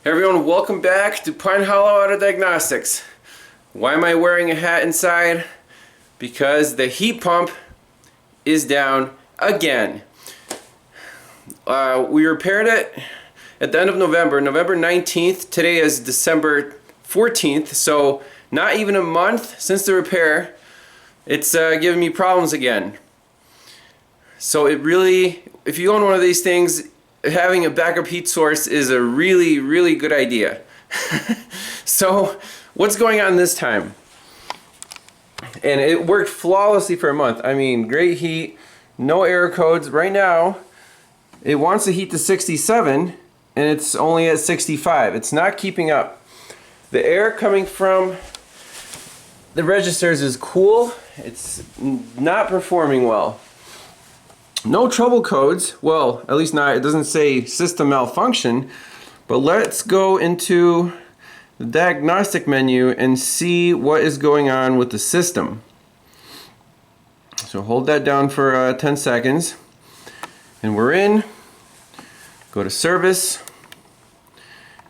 Hey everyone, welcome back to Pine Hollow Auto Diagnostics. Why am I wearing a hat inside? Because the heat pump is down again. We repaired it at the end of November, November 19th. Today is December 14th, so not even a month since the repair. It's giving me problems again. So it really, if you own one of these things, having a backup heat source is a really good idea. So what's going on this time? And it worked flawlessly for a month. I mean, great heat, no error codes. Right now it wants to heat to 67 and it's only at 65. It's not keeping up. The air coming from the registers is cool. It's not performing well. No trouble codes, well, at least not, it doesn't say system malfunction, but let's go into the diagnostic menu and see what is going on with the system. So hold that down for 10 seconds, and we're in. Go to service,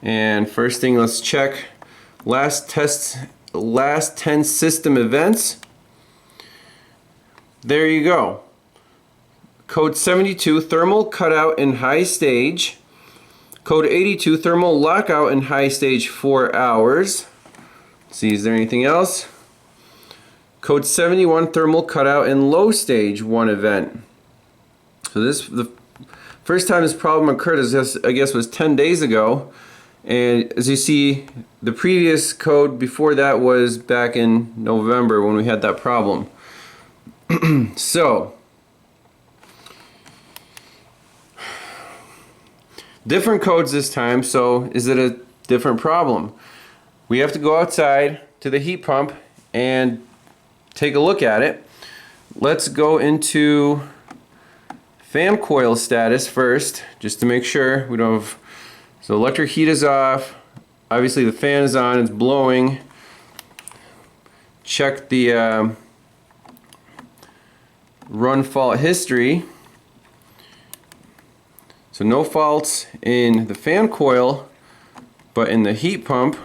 and first thing, let's check last 10 system events. There you go. Code 72, thermal cutout in high stage. Code 82, thermal lockout in high stage 4 hours. Let's see, is there anything else? Code 71, thermal cutout in low stage 1 event. So the first time this problem occurred, I guess, was 10 days ago. And as you see, the previous code before that was back in November when we had that problem. So, different codes this time, so is it a different problem? We have to go outside to the heat pump and take a look at it. Let's go into fan coil status first, just to make sure we don't have... So electric heat is off. Obviously the fan is on, it's blowing. Check the run fault history. So no faults in the fan coil, but in the heat pump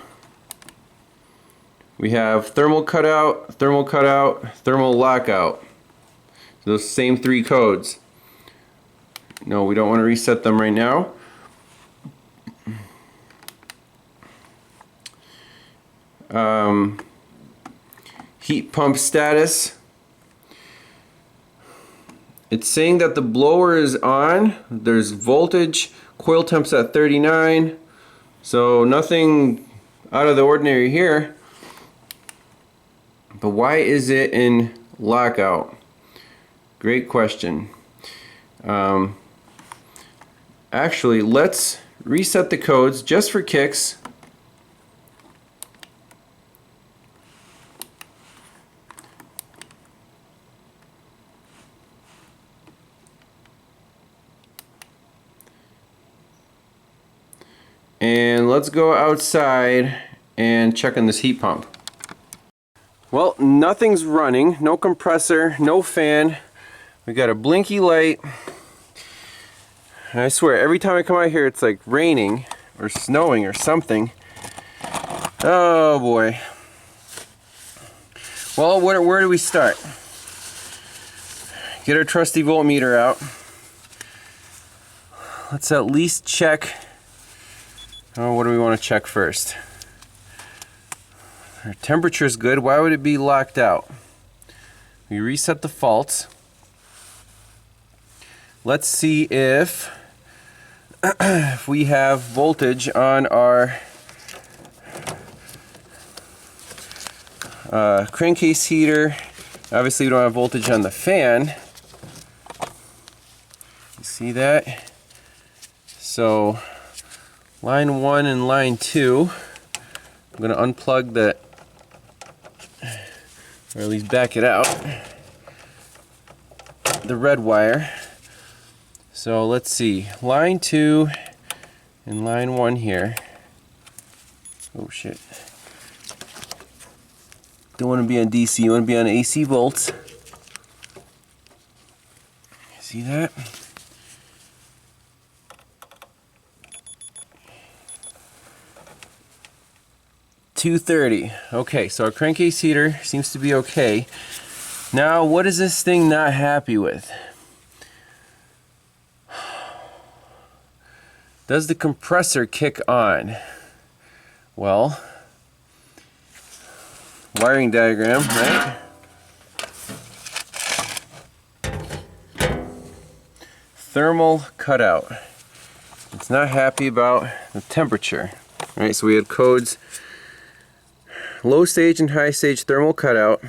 we have thermal cutout, thermal lockout. So those same 3 codes. No, we don't want to reset them right now. Heat pump status. It's saying that the blower is on. There's voltage. Coil temp's at 39. So nothing out of the ordinary here. But why is it in lockout? Great question. Actually, let's reset the codes just for kicks. And let's go outside and check on this heat pump. Well, nothing's running, no compressor, no fan. We got a blinky light. And I swear, every time I come out here it's like raining or snowing or something. Oh boy. Well, where do we start? Get our trusty voltmeter out. Let's at least check. Oh, what do we want to check first? Our temperature is good. Why would it be locked out? We reset the faults. Let's see if we have voltage on our crankcase heater. Obviously we don't have voltage on the fan. You see that? So line 1 and line 2, I'm going to unplug that, or at least back it out, the red wire. So let's see, line 2 and line 1 here. Oh shit. Don't want to be on DC, you want to be on AC volts. See that? 2:30. Okay, so our crankcase heater seems to be okay. Now, what is this thing not happy with? Does the compressor kick on? Well, wiring diagram, right? Thermal cutout. It's not happy about the temperature. Right, so we had codes low stage and high stage thermal cutout.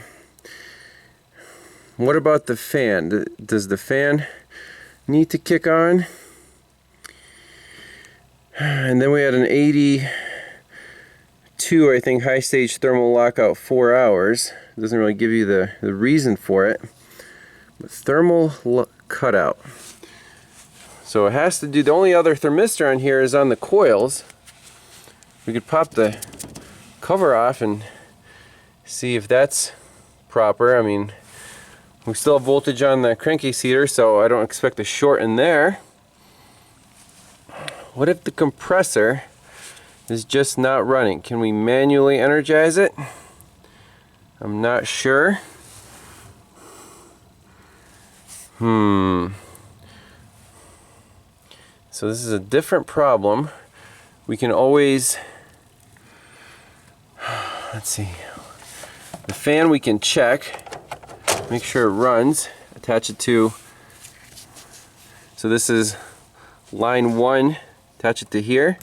What about the fan? Does the fan need to kick on? And then we had an 82, I think, high stage thermal lockout, 4 hours. It doesn't really give you the reason for it. But thermal cutout. So it has to do, the only other thermistor on here is on the coils. We could pop the cover off and see if that's proper. I mean, we still have voltage on the crankcase heater, so I don't expect a short in there. What if the compressor is just not running? Can we manually energize it? I'm not sure. So this is a different problem. We can always, let's see, the fan we can check, make sure it runs, attach it to, so this is line 1, attach it to here.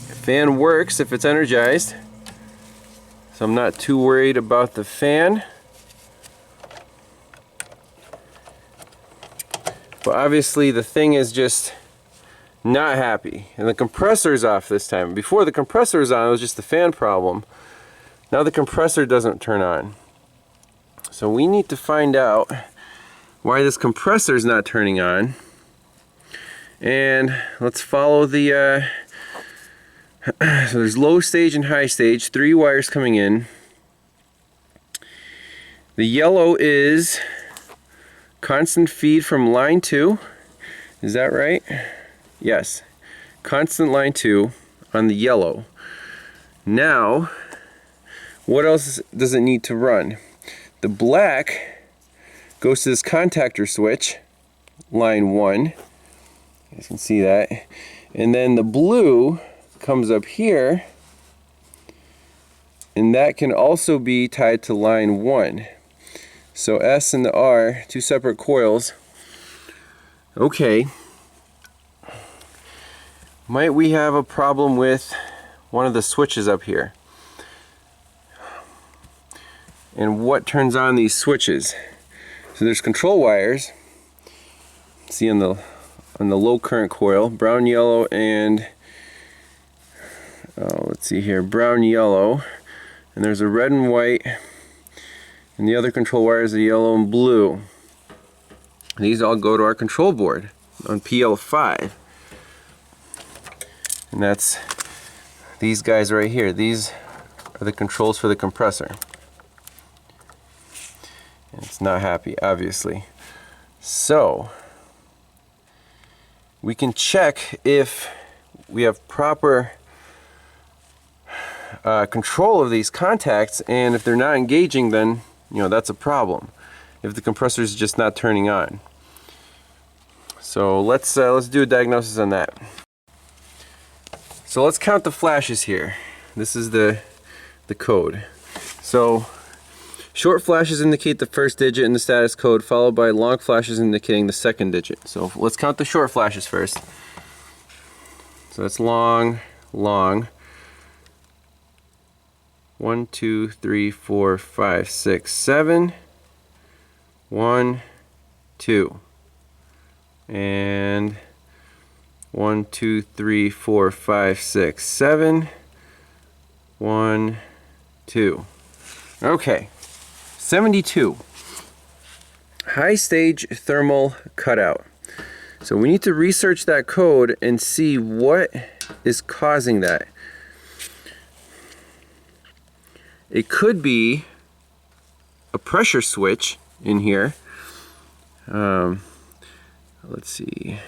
The fan works if it's energized, so I'm not too worried about the fan. But obviously the thing is just not happy, and the compressor is off this time. Before the compressor was on, it was just the fan problem. Now the compressor doesn't turn on. So we need to find out why this compressor is not turning on. And let's follow the so there's low stage and high stage, 3 wires coming in. The yellow is constant feed from line 2. Is that right? Yes. Constant line 2 on the yellow. Now, what else does it need to run? The black goes to this contactor switch, line 1. You guys can see that. And then the blue comes up here, and that can also be tied to line 1. So S and the R, 2 separate coils. Okay. Might we have a problem with one of the switches up here? And what turns on these switches? So there's control wires. See on the low current coil, brown, yellow, and let's see here, brown, yellow, and there's a red and white. And the other control wires are yellow and blue. These all go to our control board on PL5. And that's these guys right here. These are the controls for the compressor. And it's not happy, obviously. So we can check if we have proper control of these contacts, and if they're not engaging, then that's a problem. If the compressor is just not turning on. So let's do a diagnosis on that. So let's count the flashes here. This is the code. So short flashes indicate the first digit in the status code, followed by long flashes indicating the second digit. So let's count the short flashes first. So that's long, long. 1, 2, 3, 4, 5, 6, 7. 1, 2. And 1, 2, 3, 4, 5, 6, 7. 1, 2. Okay. 72. High stage thermal cutout. So we need to research that code and see what is causing that. It could be a pressure switch in here. Let's see.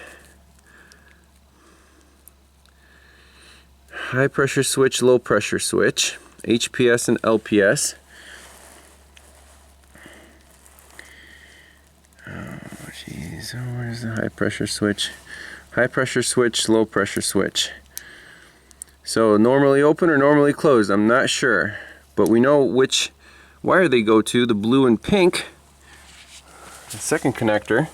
high pressure switch, low pressure switch, HPS and LPS. Oh jeez, oh, where's the high pressure switch? High pressure switch, low pressure switch. So normally open or normally closed, I'm not sure. But we know which wire they go to, the blue and pink. The second connector.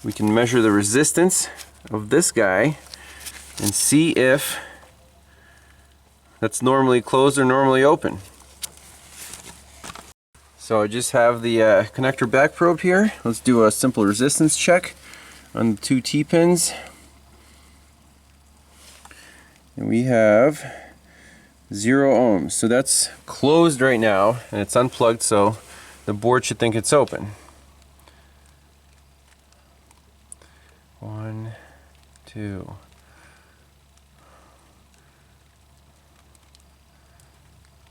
We can measure the resistance of this guy and see if that's normally closed or normally open. So I just have the connector back probe here. Let's do a simple resistance check on the two T-pins. And we have 0 ohms. So that's closed right now and it's unplugged, so the board should think it's open. 1, 2.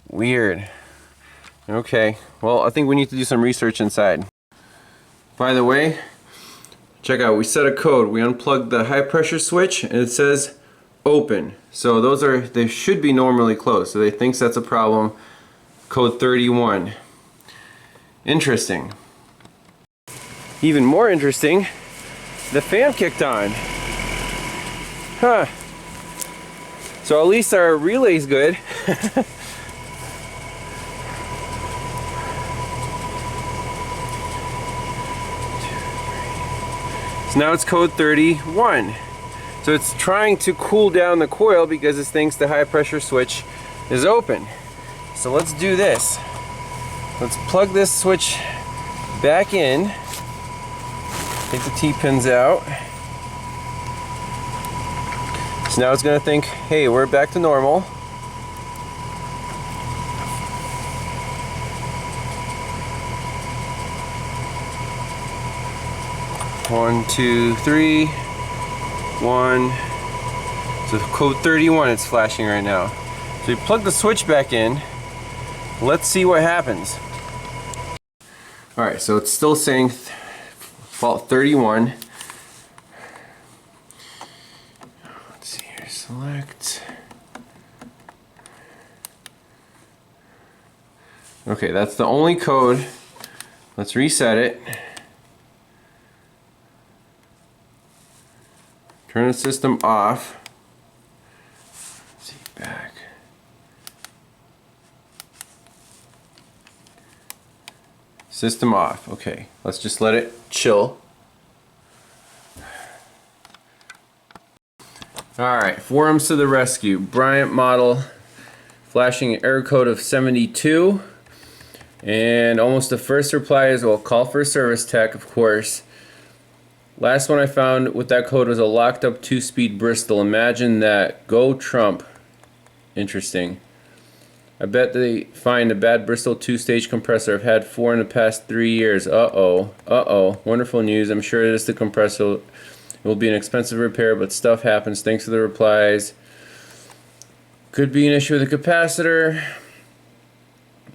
Weird. Okay, well, I think we need to do some research inside. By the way, check out, we set a code. We unplugged the high pressure switch and it says open. So they should be normally closed. So they think that's a problem. Code 31. Interesting. Even more interesting, the fan kicked on. Huh. So at least our relay's good. So now it's code 31. So it's trying to cool down the coil because it thinks the high pressure switch is open. So let's do this. Let's plug this switch back in. Take the T-pins out. So now it's going to think, hey, we're back to normal. One, two, three. 1. So code 31 it's flashing right now. So we plug the switch back in. Let's see what happens. Alright, so it's still saying fault 31. Let's see here, select. Okay, that's the only code. Let's reset it. Turn the system off. Let's see, back. System off. Okay, let's just let it chill. Alright, 4 ohms to the rescue. Bryant model, flashing an error code of 72. And almost the first reply is, well, call for a service tech, of course. Last one I found with that code was a locked up 2-speed Bristol. Imagine that. Go Trump. Interesting. I bet they find a bad Bristol 2-stage compressor. I've had 4 in the past 3 years. Uh-oh. Uh-oh. Wonderful news. I'm sure it is the compressor. It will be an expensive repair, but stuff happens. Thanks for the replies. Could be an issue with the capacitor.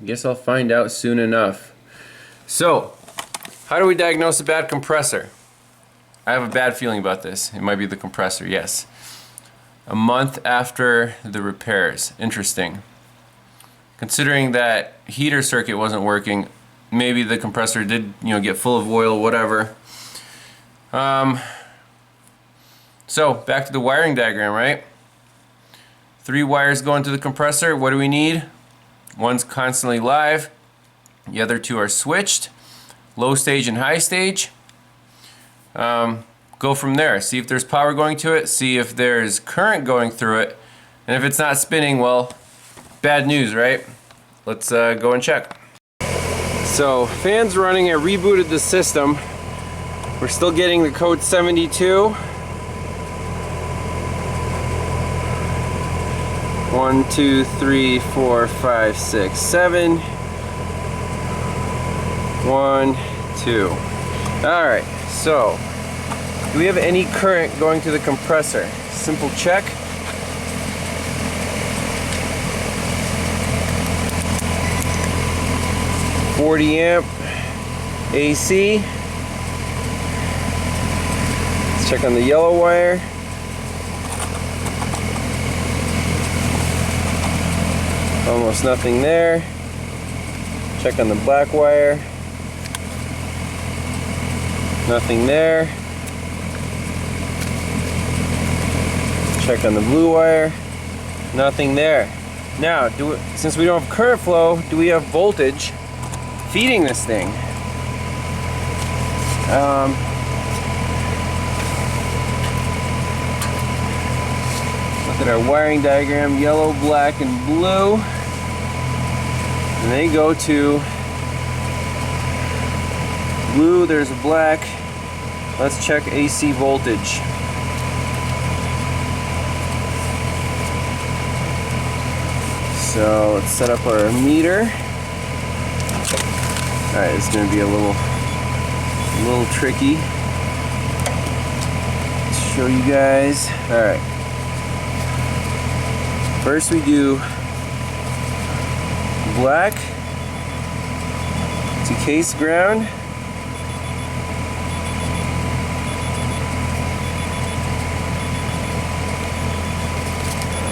Guess I'll find out soon enough. So, how do we diagnose a bad compressor? I have a bad feeling about this. It might be the compressor, yes. A month after the repairs. Interesting. Considering that heater circuit wasn't working, maybe the compressor did, get full of oil, whatever. So, back to the wiring diagram, right? 3 wires going to the compressor. What do we need? One's constantly live. The other 2 are switched. Low stage and high stage. Go from there. See if there's power going to it. See if there's current going through it. And if it's not spinning, well, bad news, right? Let's go and check. So, fan's running. I rebooted the system. We're still getting the code 72. 1, 2, 3, 4, 5, 6, 7. 1, 2. Alright, so do we have any current going to the compressor? Simple check. .40 amp AC. Check on the yellow wire. Almost nothing there. Check on the black wire. Nothing there. Check on the blue wire. Nothing there. Now, since we don't have current flow, do we have voltage feeding this thing? Look at our wiring diagram, yellow, black, and blue. And they go to blue, there's a black. Let's check AC voltage. So let's set up our meter. Alright, it's going to be a little tricky. Let's show you guys. Alright. First we do black to case ground.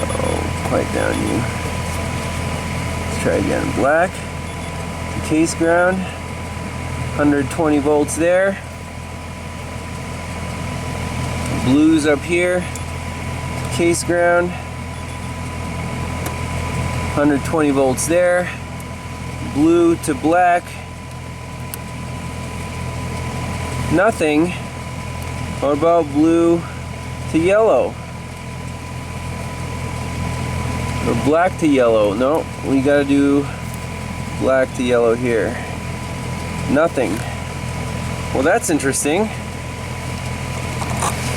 Oh, pipe down you. Let's try again. Black to case ground. 120 volts there. Blues up here. Case ground. 120 volts there. Blue to black. Nothing. What about blue to yellow? Or black to yellow? No, we gotta do black to yellow here. Nothing. Well, that's interesting.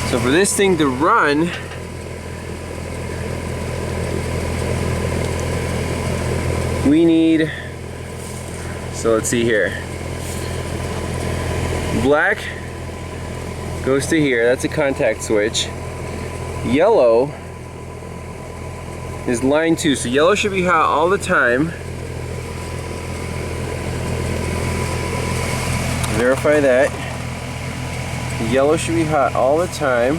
So for this thing to run, we need, so let's see here. Black goes to here, that's a contact switch. Yellow is line 2, so yellow should be hot all the time. Verify that. Yellow should be hot all the time.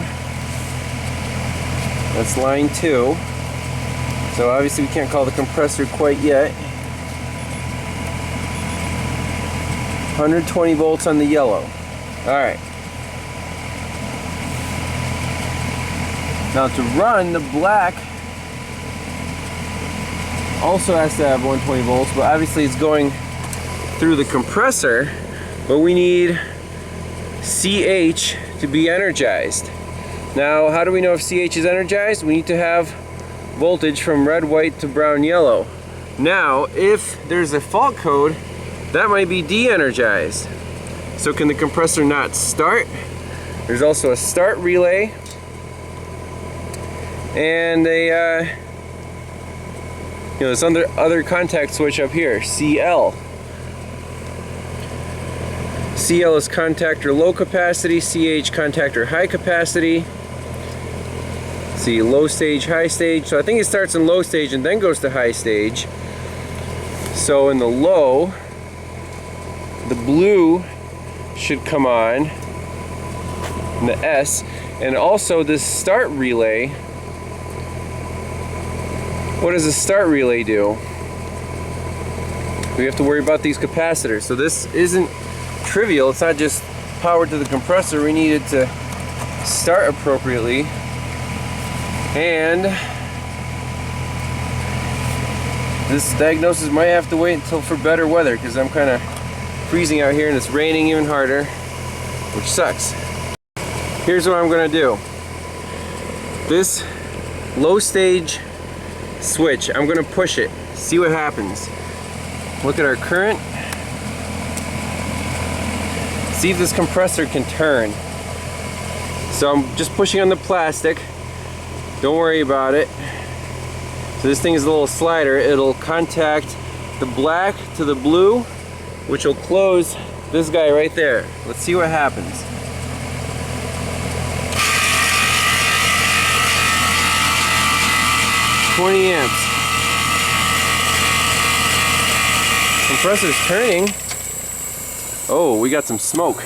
That's line 2. So obviously we can't call the compressor quite yet. 120 volts on the yellow. Alright. Now to run, the black also has to have 120 volts, but obviously it's going through the compressor. But we need CH to be energized. Now, how do we know if CH is energized? We need to have voltage from red, white to brown, yellow. Now, if there's a fault code, that might be de-energized. So can the compressor not start? There's also a start relay and a this other contact switch up here, CL. CL is contactor low capacity, CH contactor high capacity. See, low stage, high stage. So I think it starts in low stage and then goes to high stage. So in the low, the blue should come on, and the S, and also this start relay. What does the start relay do? We have to worry about these capacitors. So this isn't trivial. It's not just power to the compressor. We need it to start appropriately. And this diagnosis might have to wait until for better weather, because I'm kind of freezing out here and it's raining even harder, which sucks. Here's what I'm going to do. This low stage switch, I'm going to push it, see what happens. Look at our current. See if this compressor can turn. So I'm just pushing on the plastic. Don't worry about it. So this thing is a little slider. It'll contact the black to the blue, which will close this guy right there. Let's see what happens. $20 amps. Compressor's turning. Oh, we got some smoke.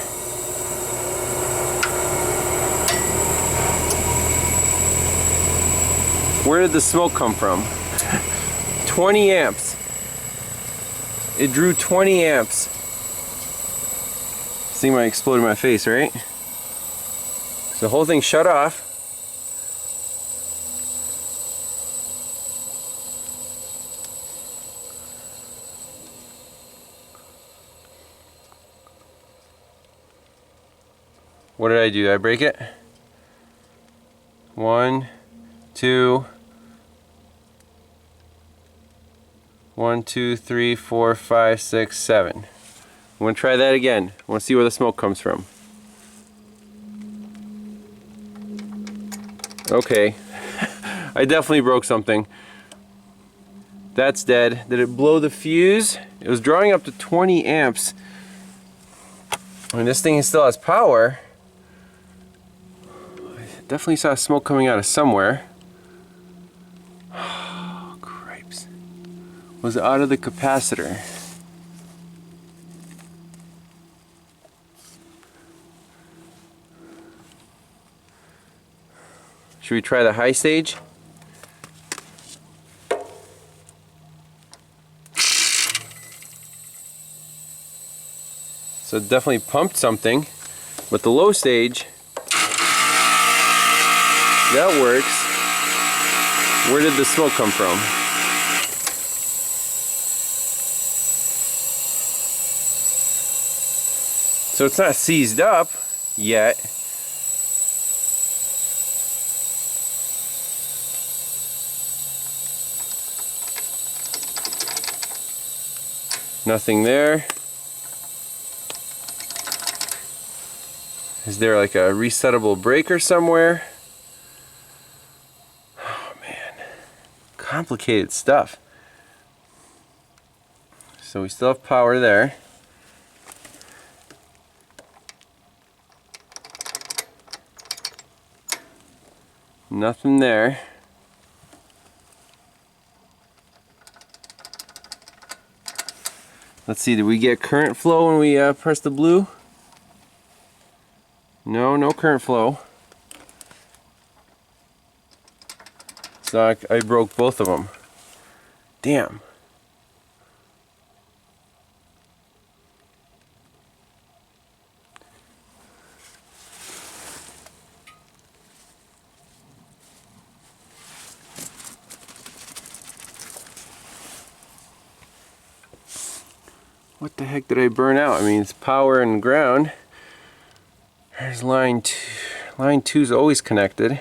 Where did the smoke come from? 20 amps. It drew 20 amps. This thing might explode in my face, right? So the whole thing shut off. What did I do? Did I break it? 1, 2, 1, 2, 3, 4, 5, 6, 7. I'm going to try that again. I want to see where the smoke comes from. Okay. I definitely broke something. That's dead. Did it blow the fuse? It was drawing up to 20 amps. I mean, this thing still has power. I definitely saw smoke coming out of somewhere. Oh, cripes. Was it out of the capacitor? Should we try the high stage? So it definitely pumped something, but the low stage, that works. Where did the smoke come from? So it's not seized up yet. Nothing there. Is there like a resettable breaker somewhere? Oh man, complicated stuff. So we still have power there. Nothing there. Let's see, did we get current flow when we press the blue? No, no current flow. So I broke both of them. Damn. What the heck did I burn out? I mean, it's power and ground. There's line 2. Line 2 is always connected.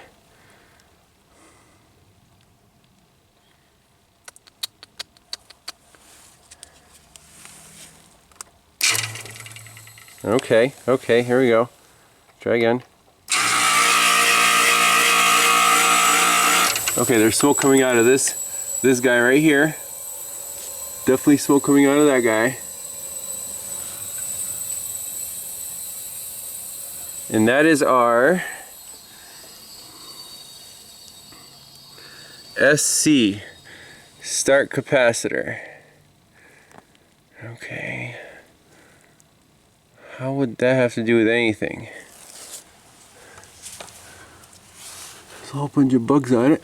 Okay, okay, here we go. Try again. Okay, there's smoke coming out of this guy right here. Definitely smoke coming out of that guy. And that is our SC start capacitor. Okay. How would that have to do with anything? There's a whole bunch of bugs on it.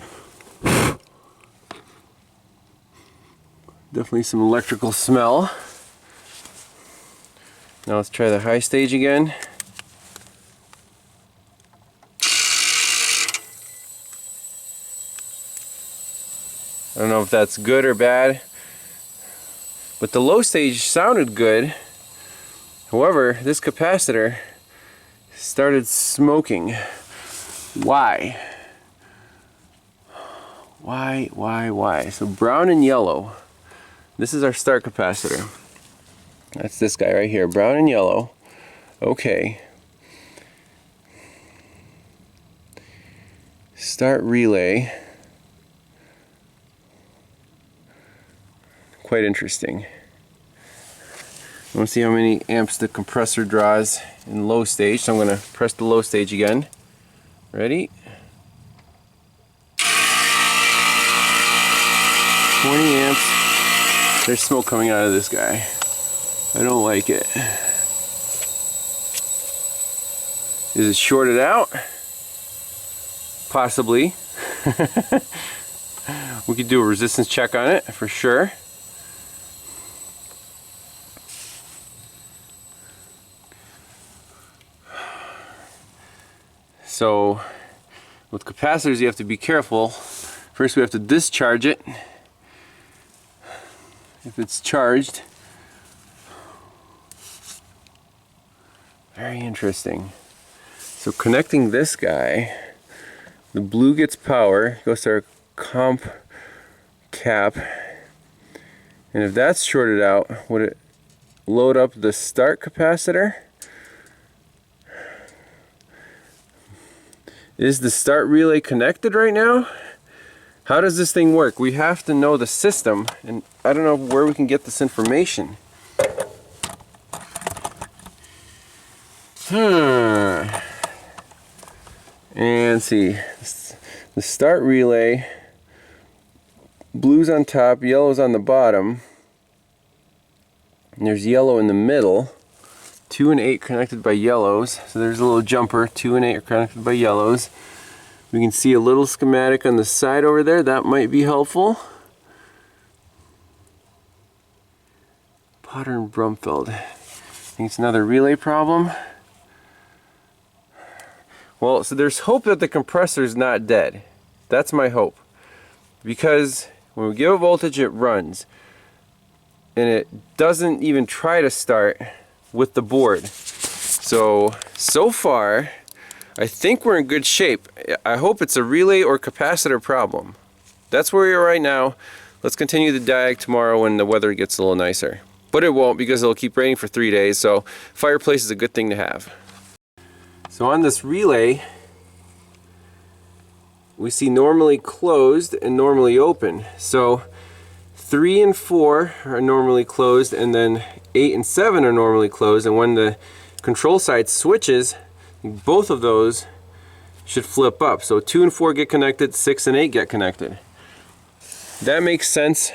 Definitely some electrical smell. Now let's try the high stage again. I don't know if that's good or bad, but the low stage sounded good. However, this capacitor started smoking. Why? Why? So brown and yellow. This is our start capacitor. That's this guy right here, brown and yellow. Okay. Start relay. Quite interesting. I want to see how many amps the compressor draws in low stage, so I'm going to press the low stage again. Ready? 20 amps. There's smoke coming out of this guy. I don't like it. Is it shorted out? Possibly. We could do a resistance check on it for sure. So with capacitors you have to be careful. First we have to discharge it. If it's charged. Very interesting. So connecting this guy, the blue gets power, goes to our comp cap, and if that's shorted out, would it load up the start capacitor? Is the start relay connected right now? How does this thing work? We have to know the system, and I don't know where we can get this information. And see, the start relay, blue's on top, yellow's on the bottom, and there's yellow in the middle. 2 and 8 connected by yellows, so there's a little jumper. 2 and 8 are connected by yellows. We can see a little schematic on the side over there, that might be helpful. Potter and Brumfeld. I think it's another relay problem. Well, so there's hope that the compressor is not dead. That's my hope. Because when we give a voltage, it runs. And it doesn't even try to start with the board. So far, I think we're in good shape. I hope it's a relay or capacitor problem. That's where we are right now. Let's continue the diag tomorrow when the weather gets a little nicer. But it won't, because it'll keep raining for 3 days, so fireplace is a good thing to have. So on this relay, we see normally closed and normally open. So 3 and 4 are normally closed, and then 8 and 7 are normally closed, and when the control side switches, both of those should flip up. So 2 and 4 get connected, 6 and 8 get connected. That makes sense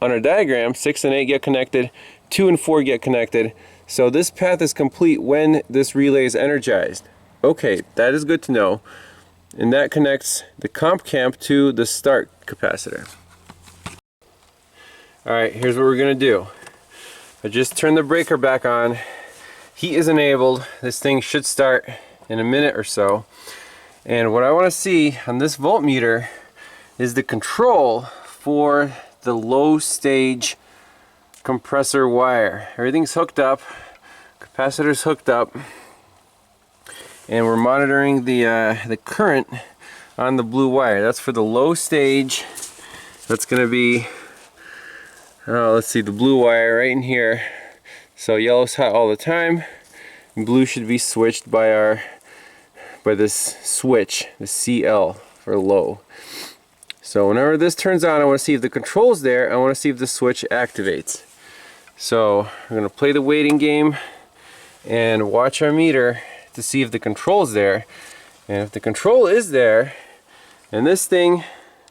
on our diagram. 6 and 8 get connected, 2 and 4 get connected. So this path is complete when this relay is energized. Okay, that is good to know. And that connects the comp camp to the start capacitor. Alright, here's what we're going to do. I just turned the breaker back on. Heat is enabled. This thing should start in a minute or so. And what I want to see on this voltmeter is the control for the low stage compressor wire. Everything's hooked up, capacitor's hooked up, and we're monitoring the current on the blue wire. That's for the low stage. That's going to be, let's see, the blue wire right in here. So yellow's hot all the time, and blue should be switched by this switch, the CL for low. So whenever this turns on, I want to see if the control's there. I want to see if the switch activates. So I'm going to play the waiting game and watch our meter to see if the control's there. And if the control is there and this thing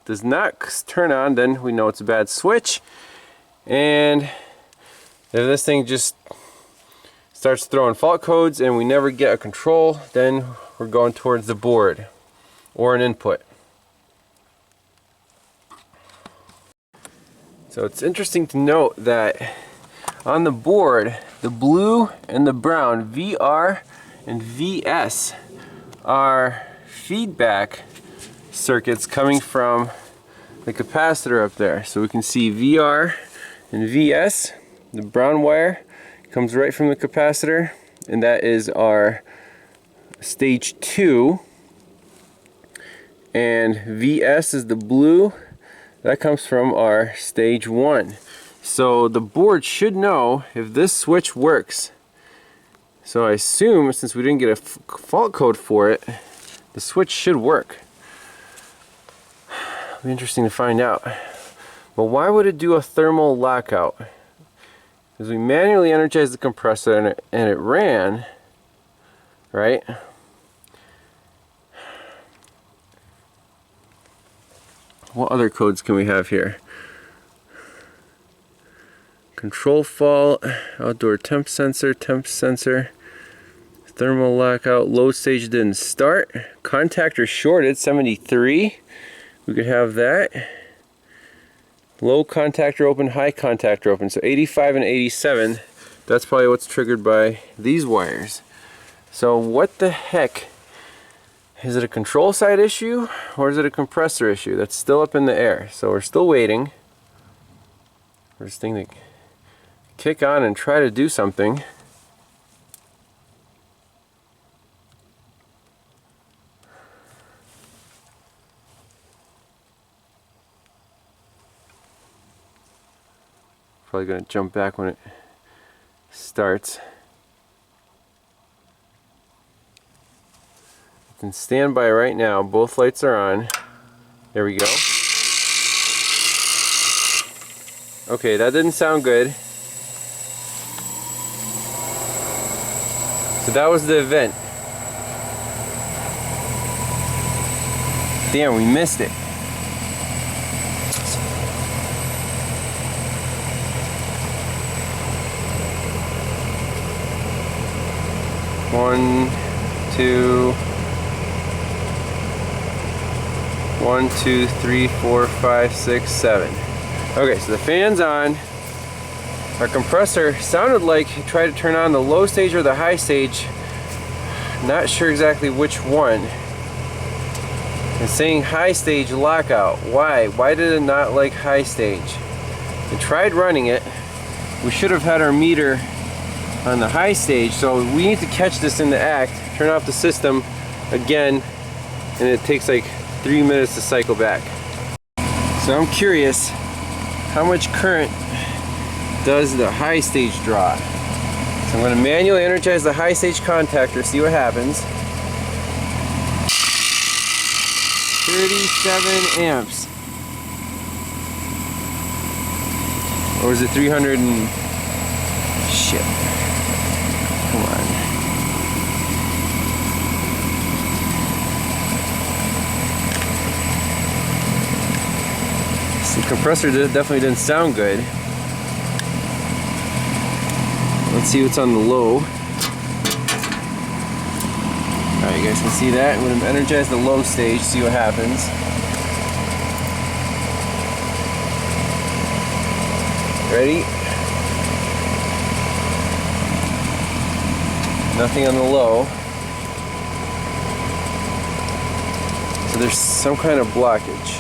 does not turn on, then we know it's a bad switch. And if this thing just starts throwing fault codes and we never get a control, then we're going towards the board or an input. So it's interesting to note that on the board, the blue and the brown, VR and VS, are feedback circuits coming from the capacitor up there. So we can see VR and VS, the brown wire comes right from the capacitor, and that is our stage 2, and VS is the blue, that comes from our stage 1. So the board should know if this switch works. So I assume, since we didn't get a fault code for it, the switch should work. It'll be interesting to find out. But why would it do a thermal lockout? Because we manually energized the compressor and it ran, right? What other codes can we have here? Control fault, outdoor temp sensor, thermal lockout, low stage didn't start, contactor shorted, 73. We could have that. Low contactor open, high contactor open. So 85 and 87, that's probably what's triggered by these wires. So what the heck? Is it a control side issue or is it a compressor issue? That's still up in the air. So we're still waiting for this thing to kick on and try to do something. Probably going to jump back when it starts. In standby right now, both lights are on. There we go. Okay, that didn't sound good. So that was the event. Damn, we missed it. One, two. 1, 2, 3, 4, 5, 6, 7. Okay, so the fan's on. Our compressor sounded like it tried to turn on the low stage or the high stage. Not sure exactly which one. It's saying high stage lockout. Why? Why did it not like high stage? I tried running it. We should have had our meter on the high stage, so we need to catch this in the act, turn off the system again, and it takes like 3 minutes to cycle back. So I'm curious, how much current does the high stage draw? So I'm going to manually energize the high stage contactor, see what happens. 37 amps. Or is it 300 and... shit. Come on. The compressor definitely didn't sound good. Let's see what's on the low. Alright, you guys can see that. I'm going to energize the low stage, see what happens. Ready? Nothing on the low. So there's some kind of blockage.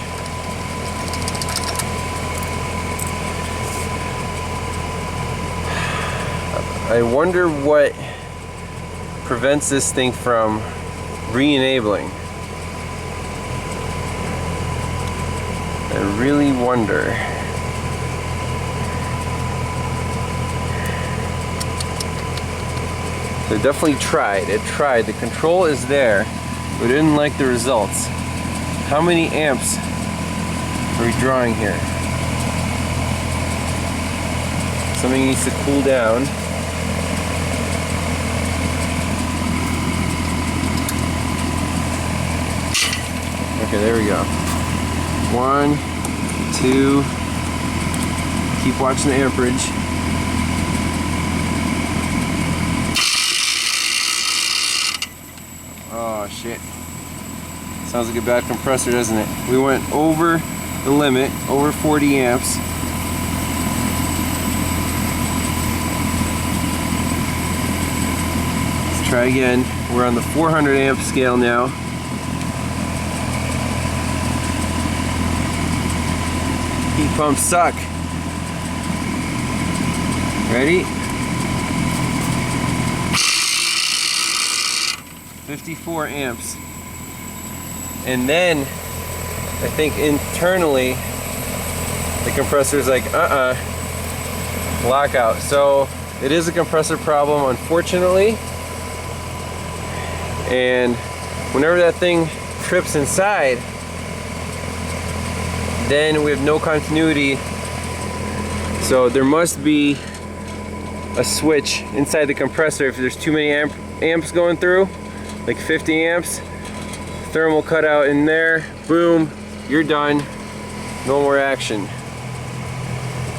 I wonder what prevents this thing from re-enabling. I really wonder. So it definitely tried. It tried. The control is there, but it didn't like the results. How many amps are we drawing here? Something needs to cool down. Okay, there we go. 1, 2. Keep watching the amperage. Oh shit. Sounds like a bad compressor, doesn't it? We went over the limit, over 40 amps. Let's try again. We're on the 400 amp scale now. Heat pumps suck. Ready? 54 amps. And then I think internally the compressor's like lockout. So it is a compressor problem, unfortunately. And whenever that thing trips inside, then we have no continuity. So there must be a switch inside the compressor if there's too many amps going through, like 50 amps. Thermal cutout in there, boom, you're done. No more action.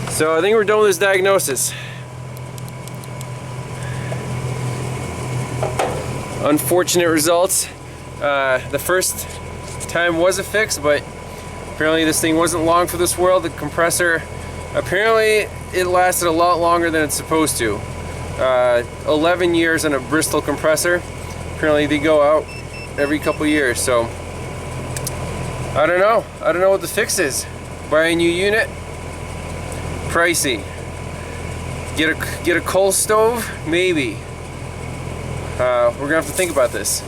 So I think we're done with this diagnosis. Unfortunate results. The first time was a fix, but Apparently this thing wasn't long for this world. The compressor, apparently it lasted a lot longer than it's supposed to. 11 years on a Bristol compressor. Apparently they go out every couple years, so I don't know. I don't know what the fix is. Buy a new unit, pricey. Get a coal stove, maybe. We're gonna have to think about this.